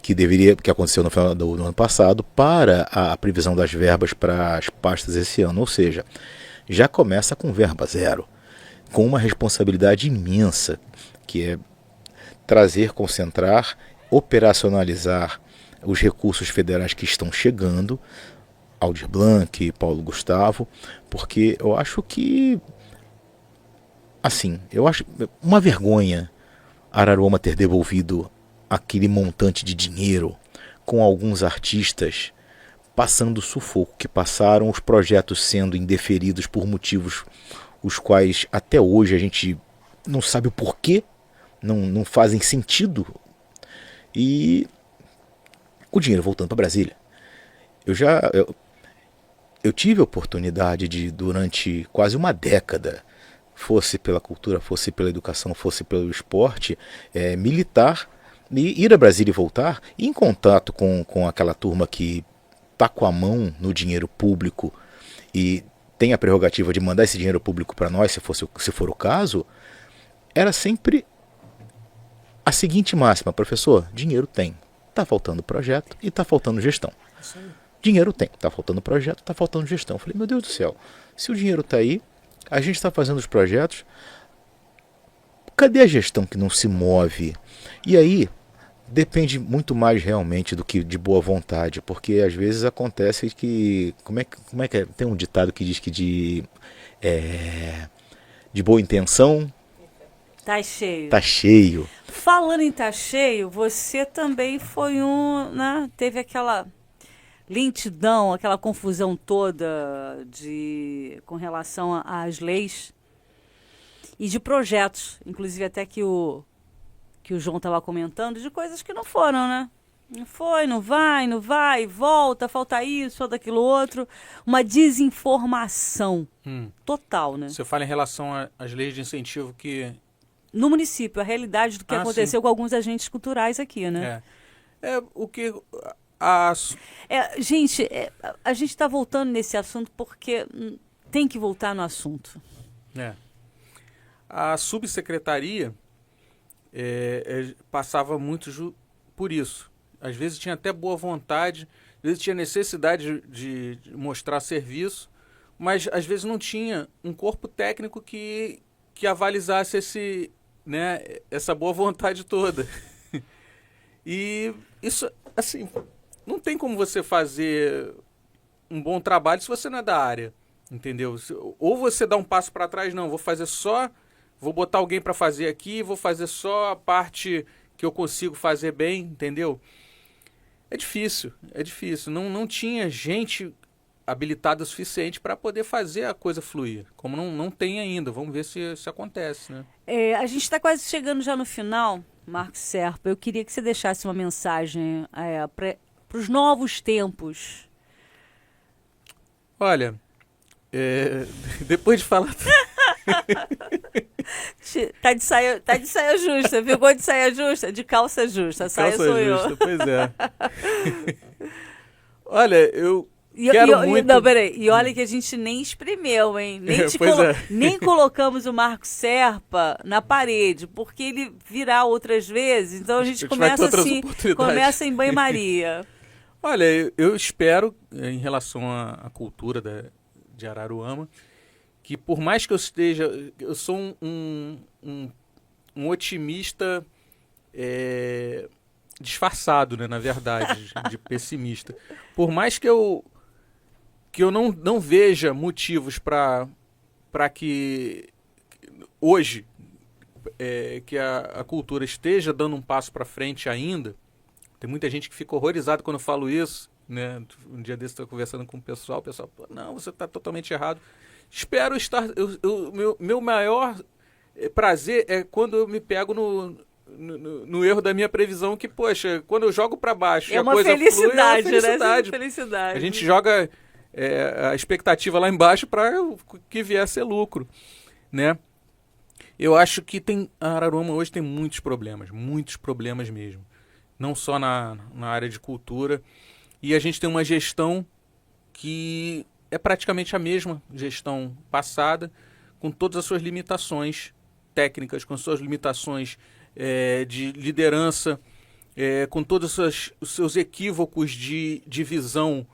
que aconteceu no final do ano passado para a previsão das verbas para as pastas esse ano. Ou seja, já começa com verba zero, com uma responsabilidade imensa, que é trazer, concentrar, operacionalizar os recursos federais que estão chegando, Aldir Blanc, Paulo Gustavo, porque eu acho que, assim, eu acho uma vergonha Araruama ter devolvido aquele montante de dinheiro com alguns artistas passando sufoco, que passaram, os projetos sendo indeferidos por motivos os quais até hoje a gente não sabe o porquê, não fazem sentido, e o dinheiro voltando para Brasília. Eu tive a oportunidade de, durante quase uma década, fosse pela cultura, fosse pela educação, fosse pelo esporte, militar, e ir a Brasília e voltar, e em contato com aquela turma que está com a mão no dinheiro público e tem a prerrogativa de mandar esse dinheiro público para nós, se for o caso, era sempre a seguinte máxima: professor, dinheiro tem, está faltando projeto e está faltando gestão. Dinheiro tem, está faltando projeto, está faltando gestão. Eu falei, meu Deus do céu, se o dinheiro está aí, a gente está fazendo os projetos, cadê a gestão que não se move? E aí, depende muito mais realmente do que de boa vontade, porque às vezes acontece que, como é que é? Tem um ditado que diz que de boa intenção Tá cheio. tá cheio. Falando em tá cheio, você também foi né? Teve aquela lentidão, aquela confusão toda com relação às leis e de projetos, inclusive até que o João estava comentando, de coisas que não foram, né? Não foi, não vai, volta, falta isso, falta aquilo outro. Uma desinformação total, né? Você fala em relação às leis de incentivo que... No município, a realidade do que aconteceu sim. com alguns agentes culturais aqui, né? O que... Gente, a gente está voltando nesse assunto porque tem que voltar no assunto. A subsecretaria passava muito por isso. Às vezes tinha até boa vontade, às vezes tinha necessidade de mostrar serviço, mas às vezes não tinha um corpo técnico que avalizasse essa boa vontade toda. E isso, assim, não tem como você fazer um bom trabalho se você não é da área, entendeu? Ou você dá um passo para trás, não, vou botar alguém para fazer aqui, vou fazer só a parte que eu consigo fazer bem, entendeu? É difícil. Não tinha gente habilitada o suficiente para poder fazer a coisa fluir, como não tem ainda. Vamos ver se acontece, né? A gente está quase chegando já no final, Marcos Serpa. Eu queria que você deixasse uma mensagem para os novos tempos. Olha, depois de falar... Tá de saia justa, ficou de saia justa, de calça justa, saia calça sou justa, eu. Pois é. Olha, eu quero muito... Não, peraí, e olha que a gente nem espremeu, hein? Nem colocamos o Marcos Serpa na parede, porque ele virá outras vezes, então a gente começa assim, começa em banho-maria. Olha, eu espero, em relação à cultura de Araruama, que por mais que eu sou um otimista disfarçado, né, na verdade, de pessimista. Por mais que eu não veja motivos para que hoje que a cultura esteja dando um passo para frente ainda, tem muita gente que fica horrorizada quando eu falo isso, né? Um dia desse eu estou conversando com o pessoal fala, não, você está totalmente errado. Espero estar... Meu maior prazer é quando eu me pego no erro da minha previsão, que, poxa, quando eu jogo para baixo e a coisa flui, é uma felicidade. Felicidade. A gente joga a expectativa lá embaixo para que vier a ser lucro, né? Eu acho que a Araruama hoje tem muitos problemas mesmo. Não só na área de cultura. E a gente tem uma gestão que é praticamente a mesma gestão passada, com todas as suas limitações técnicas, com suas limitações de liderança, com todos os seus equívocos de visão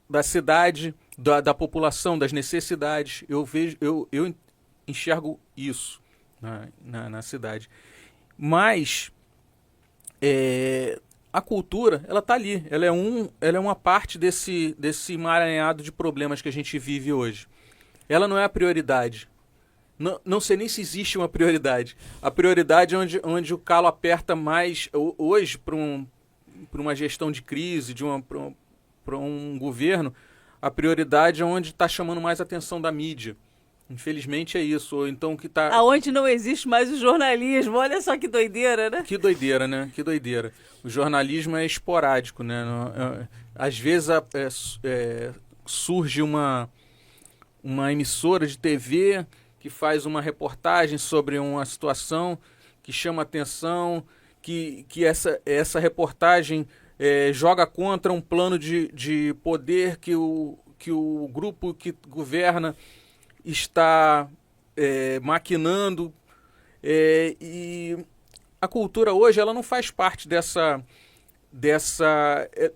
da cidade, da população, das necessidades. Eu enxergo isso na cidade. Mas a cultura, ela está ali. Ela é uma parte desse emaranhado de problemas que a gente vive hoje. Ela não é a prioridade. Não sei nem se existe uma prioridade. A prioridade é onde o calo aperta mais hoje para uma gestão de crise, para um governo. A prioridade é onde está chamando mais atenção da mídia. Infelizmente é isso. Ou então que tá... Aonde não existe mais o jornalismo. Olha só que doideira, né? Que doideira, né? Que doideira. O jornalismo é esporádico, né? Às vezes surge um uma emissora de TV que faz uma reportagem sobre uma situação que chama atenção, que essa reportagem joga contra um plano de poder que o grupo que governa está maquinando. E a cultura hoje ela não faz parte dessa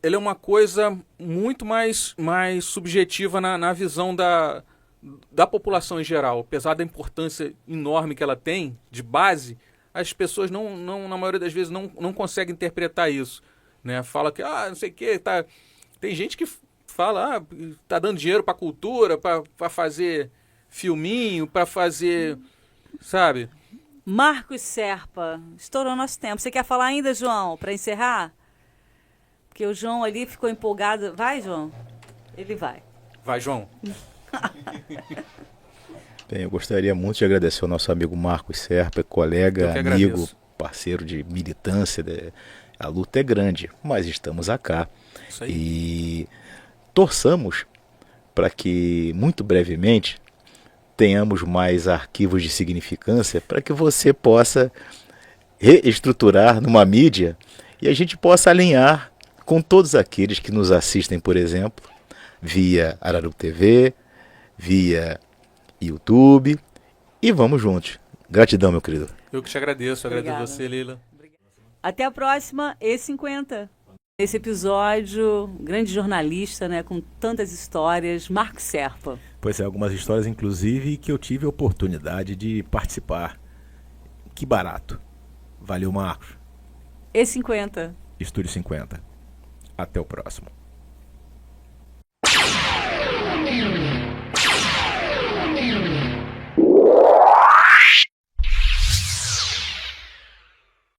ela é uma coisa muito mais subjetiva na visão da população em geral. Apesar da importância enorme que ela tem de base, as pessoas não na maioria das vezes não conseguem interpretar isso, né? Fala que não sei o que, tem gente que fala tá dando dinheiro para cultura, para fazer filminho, para fazer, sabe? Marcos Serpa, estourou nosso tempo. Você quer falar ainda, João, para encerrar? Porque o João ali ficou empolgado. Vai, João? Ele vai. Vai, João. Bem, eu gostaria muito de agradecer ao nosso amigo Marcos Serpa, colega, amigo, parceiro de militância. A luta é grande, mas estamos acá. Isso aí. E torçamos para que, muito brevemente, tenhamos mais arquivos de significância para que você possa reestruturar numa mídia e a gente possa alinhar com todos aqueles que nos assistem, por exemplo, via Araruco TV, via YouTube, e vamos juntos. Gratidão, meu querido. Eu que te agradeço, agradeço você, Leila. Até a próxima E50. Nesse episódio, um grande jornalista, né, com tantas histórias, Marcos Serpa. Pois é, algumas histórias, inclusive, que eu tive a oportunidade de participar. Que barato. Valeu, Marcos. E50. Estúdio 50. Até o próximo.